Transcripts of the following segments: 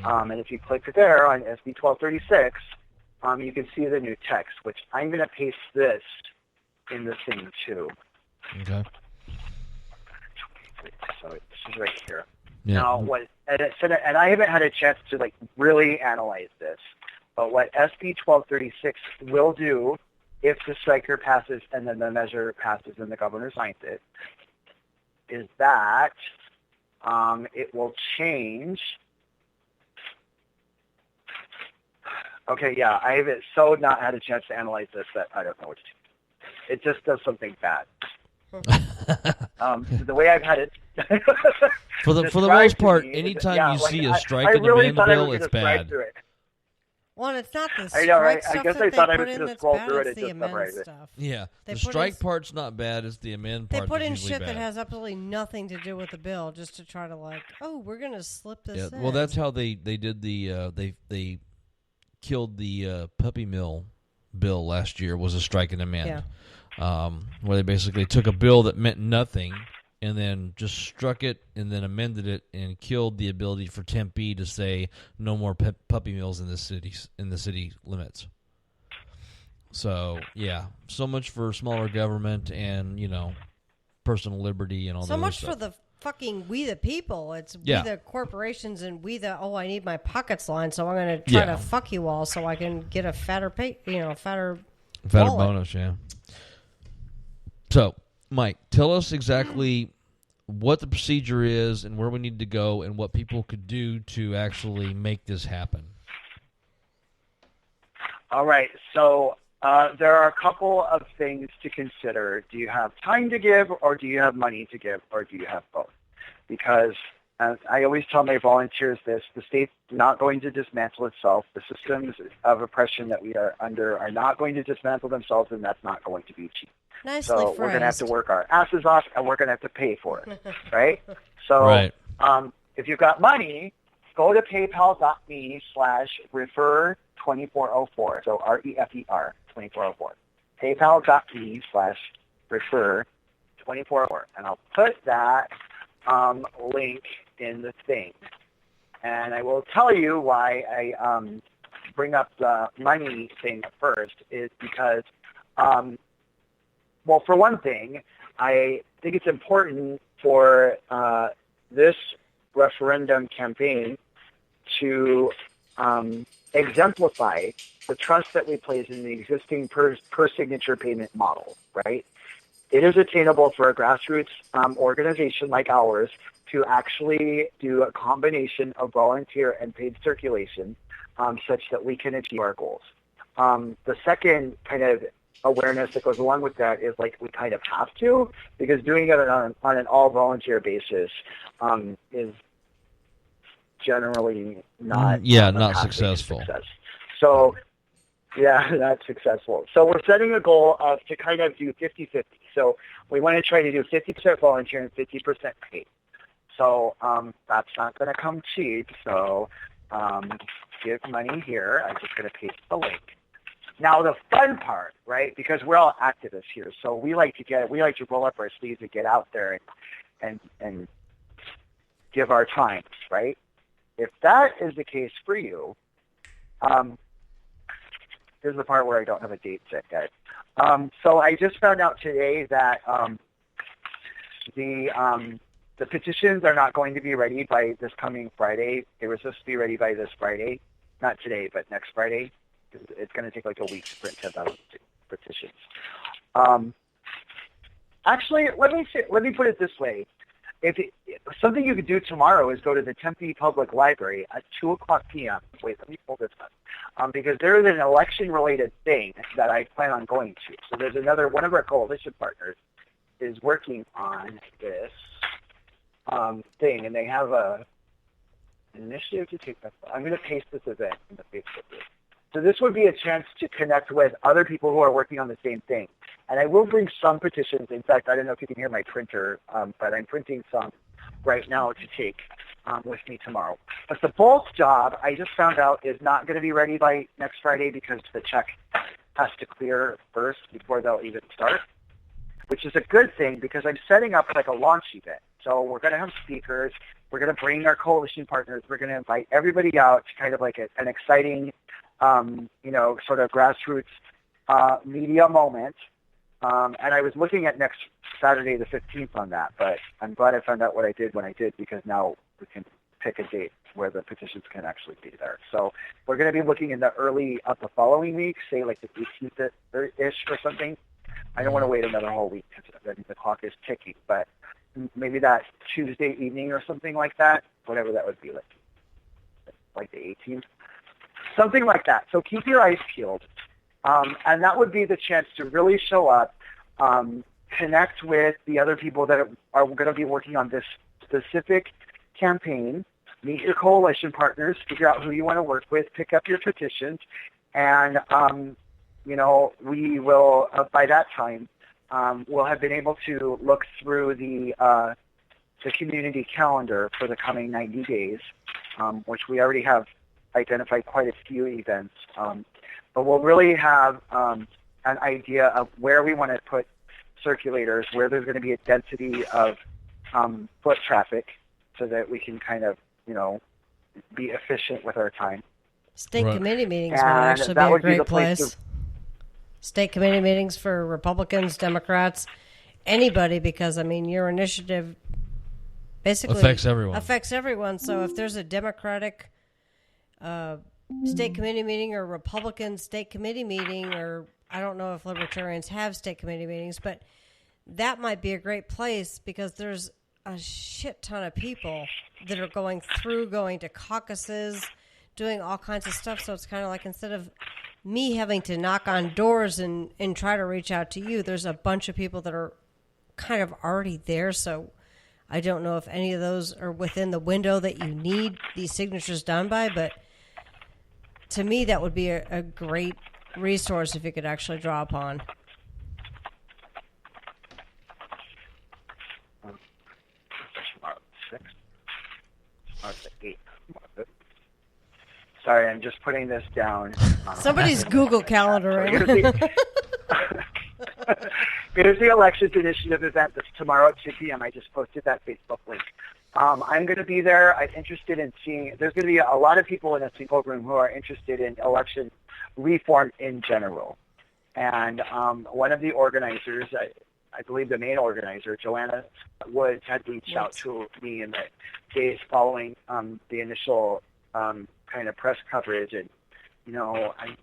And if you click there on SB 1236, you can see the new text, which I'm going to paste this in the thing too. Okay. So this is right here. Yeah. Now, and I haven't had a chance to really analyze this, but what SB 1236 will do, if the striker passes and then the measure passes and the governor signs it, is that it will change. Okay, yeah, I have so not had a chance to analyze this that I don't know what to do. It just does something bad. The way I've had it. for the most part, anytime you see a strike in the amend bill, it's bad. Well, it's not the I know, right? strike stuff I guess that I thought they I put was in going to that's scroll bad, through it it's and the just amend summarize it. stuff. Yeah, They the put strike in- part's not bad. It's the amend part They put in usually shit bad. that has absolutely nothing to do with the bill, just to try to we're going to slip this in. Well, that's how they did the they killed the puppy mill bill last year. Was a strike and amend, where they basically took a bill that meant nothing and then just struck it and then amended it and killed the ability for Tempe to say no more puppy mills in the city limits. So yeah, so much for smaller government and personal liberty and all that. So much stuff. for the fucking we the people. It's we the corporations and we the I need my pockets line, so I'm going to try to fuck you all so I can get a fatter fatter wallet. bonus. Yeah. So, Mike, tell us exactly what the procedure is and where we need to go and what people could do to actually make this happen. All right. So there are a couple of things to consider. Do you have time to give, or do you have money to give, or do you have both? Because I always tell my volunteers this: the state's not going to dismantle itself. The systems of oppression that we are under are not going to dismantle themselves, and that's not going to be cheap. Nicely so phrased. We're going to have to work our asses off, and we're going to have to pay for it, right? So if you've got money, go to paypal.me/refer2404. So REFER 2404. paypal.me/refer2404. And I'll put that link in the thing. And I will tell you why I bring up the money thing first is because, well, for one thing, I think it's important for this referendum campaign to exemplify the trust that we place in the existing per signature payment model, right? It is attainable for a grassroots organization like ours to actually do a combination of volunteer and paid circulation such that we can achieve our goals. The second kind of awareness that goes along with that is we kind of have to, because doing it on an all-volunteer basis is generally not not successful. So not successful. So we're setting a goal of to kind of do 50-50. So we want to try to do 50% volunteer and 50% paid. So that's not going to come cheap. So give money here. I'm just going to paste the link. Now the fun part, right? Because we're all activists here, so we like to roll up our sleeves and get out there and give our time, right? If that is the case for you, here's the part where I don't have a date set, guys. So I just found out today that the petitions are not going to be ready by this coming Friday. They were supposed to be ready by this Friday, not today, but next Friday. It's going to take a week to print 10,000 petitions. Actually, let me put it this way. Something you could do tomorrow is go to the Tempe Public Library at 2:00 p.m. Wait, let me pull this up. Because there is an election-related thing that I plan on going to. So there's one of our coalition partners is working on this thing, and they have an initiative to take that. I'm going to paste this event in the Facebook group. So this would be a chance to connect with other people who are working on the same thing. And I will bring some petitions. In fact, I don't know if you can hear my printer, but I'm printing some right now to take with me tomorrow. But the bulk job, I just found out, is not going to be ready by next Friday because the check has to clear first before they'll even start, which is a good thing because I'm setting up a launch event. So we're going to have speakers. We're going to bring our coalition partners. We're going to invite everybody out to kind of like an exciting, sort of grassroots media moment. And I was looking at next Saturday the 15th on that, but I'm glad I found out what I did when I did, because now we can pick a date where the petitions can actually be there. So we're going to be looking in the early of the following week, say like the 18th-ish or something. I don't want to wait another whole week because the clock is ticking, but maybe that Tuesday evening or something like that, whatever that would be, like the 18th, something like that. So keep your eyes peeled. And that would be the chance to really show up, connect with the other people that are going to be working on this specific campaign, meet your coalition partners, figure out who you want to work with, pick up your petitions, and, we will, by that time, we'll have been able to look through the community calendar for the coming 90 days, which we already have identified quite a few events. But we'll really have an idea of where we want to put circulators, where there's going to be a density of foot traffic, so that we can kind of, be efficient with our time. State committee meetings would actually be a great place. State committee meetings for Republicans, Democrats, anybody, because, your initiative basically affects everyone. So if there's a Democratic state committee meeting or Republican state committee meeting, or I don't know if Libertarians have state committee meetings, but that might be a great place, because there's a shit ton of people that are going to caucuses, doing all kinds of stuff. So it's kind of like, instead of me having to knock on doors and try to reach out to you, there's a bunch of people that are kind of already there. So I don't know if any of those are within the window that you need these signatures done by, but to me, that would be a great resource if you could actually draw upon. Sorry, I'm just putting this down. Somebody's Google calendaring. Here's the Elections Initiative event that's tomorrow at 2 p.m. I just posted that Facebook link. I'm going to be there. I'm interested in seeing, there's going to be a lot of people in this people room who are interested in election reform in general. And one of the organizers, I believe the main organizer, Joanna Woods, had reached out to me in the days following the initial kind of press coverage, and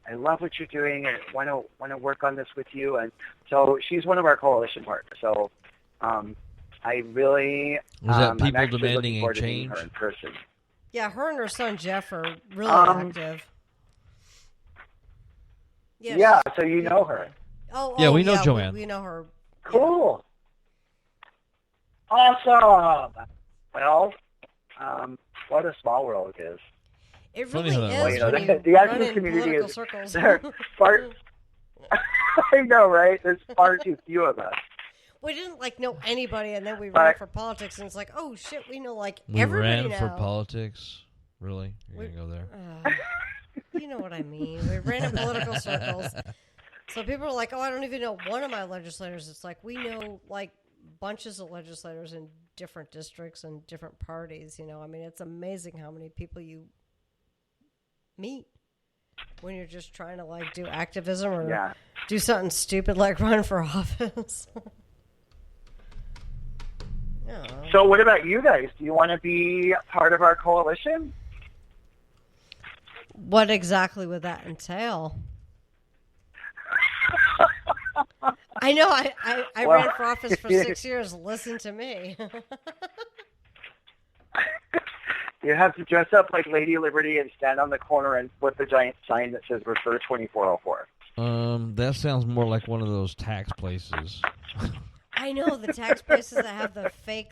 I love what you're doing, and want to work on this with you. And so she's one of our coalition partners. So I really was that people I'm demanding a change? Her in person. Yeah, her and her son Jeff are really active. Yes. Yeah, so you know her. Yeah, we know Joanne. We know her. Cool. Awesome. Well, what a small world it is. It really is. The activist community is circles. far. I know, right? There's far too few of us. We didn't know anybody, and then we ran for politics, and it's like, oh shit, we know everybody now. We ran for politics. Really? You're gonna go there? You know what I mean. We ran in political circles. So people are like, oh, I don't even know one of my legislators. It's like, we know bunches of legislators in different districts and different parties. It's amazing how many people you meet when you're just trying to do activism or do something stupid like run for office. So what about you guys? Do you want to be part of our coalition? What exactly would that entail? I know I ran for office for 6 years. Listen to me. You have to dress up like Lady Liberty and stand on the corner and flip the giant sign that says Refer 2404. That sounds more like one of those tax places. I know, the tax places that have the fake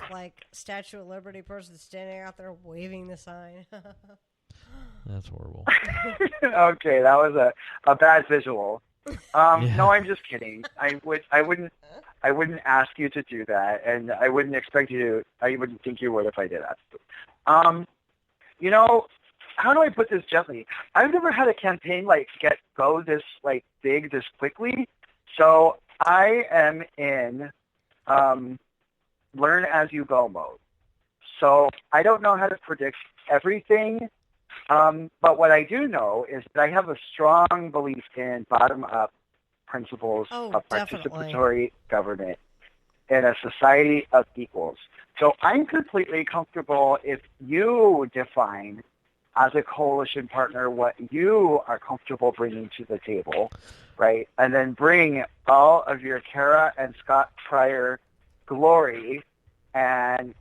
Statue of Liberty person standing out there waving the sign. That's horrible. Okay, that was a bad visual. No, I'm just kidding. I wouldn't ask you to do that, and I wouldn't expect you to. I wouldn't think you would if I did ask you. How do I put this gently? I've never had a campaign go this big this quickly. So I am in learn as you go mode. So I don't know how to predict everything, but what I do know is that I have a strong belief in bottom-up principles of participatory government in a society of equals. So I'm completely comfortable if you define as a coalition partner what you are comfortable bringing to the table, right? And then bring all of your Kara and Scott Pryor glory and,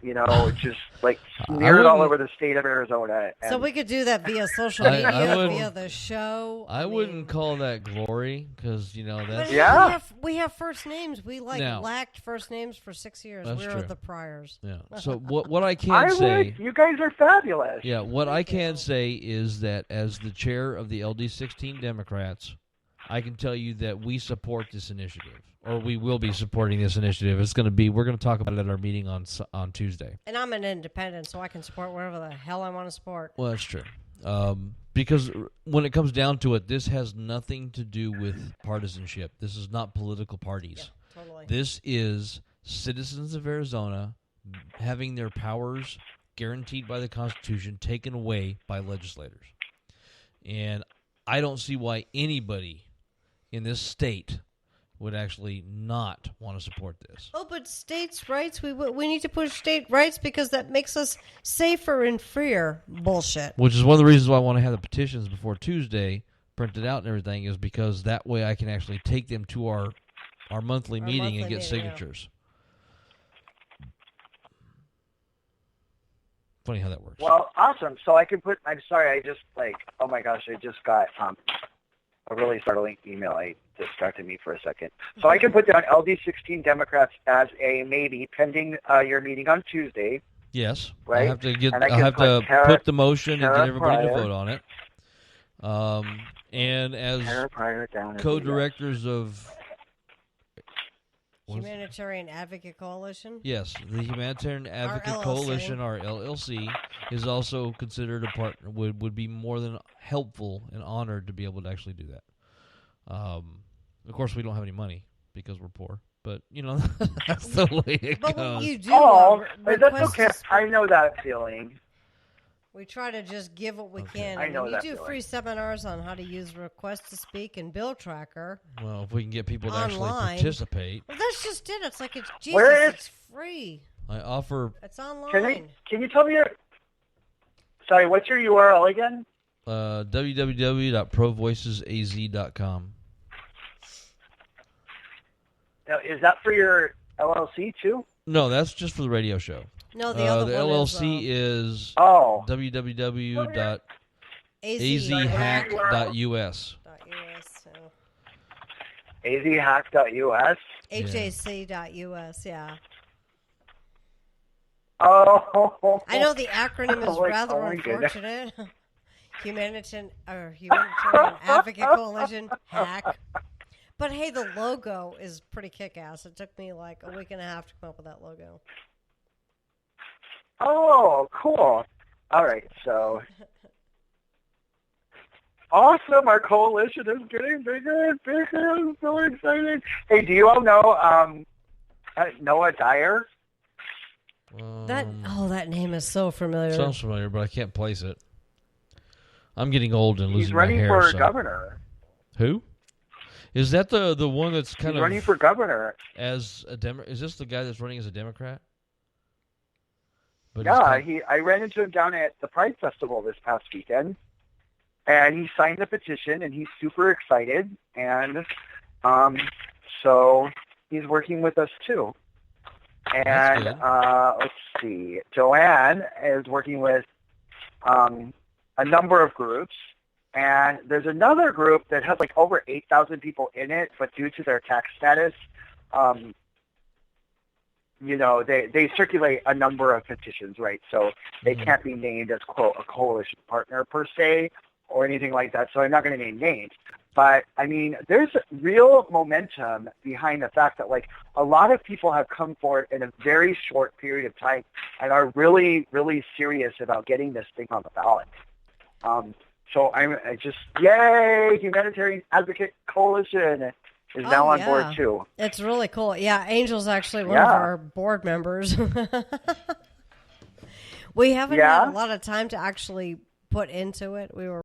just like smear it all over the state of Arizona. So we could do that via social media, via the show. I wouldn't call that glory because, that's... Yeah. We have first names. We lacked first names for 6 years. We're the Pryors. Yeah. So what I can say... You guys are fabulous. Yeah, what I can say is that as the chair of the LD16 Democrats, I can tell you that we support this initiative. Or we will be supporting this initiative. We're going to talk about it at our meeting on Tuesday. And I'm an independent, so I can support whatever the hell I want to support. Well, that's true. Because when it comes down to it, this has nothing to do with partisanship. This is not political parties. Yeah, totally. This is citizens of Arizona having their powers guaranteed by the Constitution taken away by legislators. And I don't see why anybody in this state would actually not want to support this. Oh, but states' rights, we need to push state rights because that makes us safer and freer. Bullshit. Which is one of the reasons why I want to have the petitions before Tuesday printed out and everything, is because that way I can actually take them to our monthly meeting and get signatures. Yeah. Funny how that works. Well, awesome. So I can I'm sorry, I just oh my gosh, I just got a really startling email. I distracted me for a second. So I can put down LD16 Democrats as a maybe pending your meeting on Tuesday. Yes. Right? I have to put the motion and get everybody to vote on it. And as co-directors of Humanitarian Advocate Coalition? Yes, the Humanitarian Advocate Coalition, our LLC, is also considered a partner, would be more than helpful and honored to be able to actually do that. Of course, we don't have any money because we're poor, but, that's the way it goes. But you do but that's okay. I know that feeling. We try to just give what we can. I know that. You do free seminars on how to use Request to Speak and Bill Tracker. Well, if we can get people to actually participate. Well, that's just it. It's like it's free. I offer. It's online. Can you tell me Sorry, what's your URL again? www.provoicesaz.com. Now, is that for your LLC too? No, that's just for the radio show. No, the other one LLC is www.azhack.us. azhack.us? HAC.us, yeah. Oh. I know the acronym is rather unfortunate. Humanitarian Advocate Coalition, HACK. But hey, the logo is pretty kick-ass. It took me like a week and a half to come up with that logo. Oh, cool. All right, so awesome. Our coalition is getting bigger and bigger. I'm so excited. Hey, do you all know Noah Dyer? That name is so familiar. Sounds familiar, but I can't place it. I'm getting old and losing my hair. He's running for governor. Who? Is that the one that's kind of running for governor as a Is this the guy that's running as a Democrat? But yeah, I ran into him down at the Pride Festival this past weekend, and he signed the petition, and he's super excited, and so he's working with us too. And let's see, Joanne is working with a number of groups, and there's another group that has like over 8,000 people in it, but due to their tax status, they circulate a number of petitions, right? So they can't be named as, quote, a coalition partner per se or anything like that. So I'm not going to name names. But, I mean, there's real momentum behind the fact that, like, a lot of people have come forward in a very short period of time and are really, really serious about getting this thing on the ballot. So I just, yay, Humanitarian Advocate Coalition is now on board, too. It's really cool. Yeah, Angel's actually one of our board members. We haven't Yeah? had a lot of time to actually put into it. We were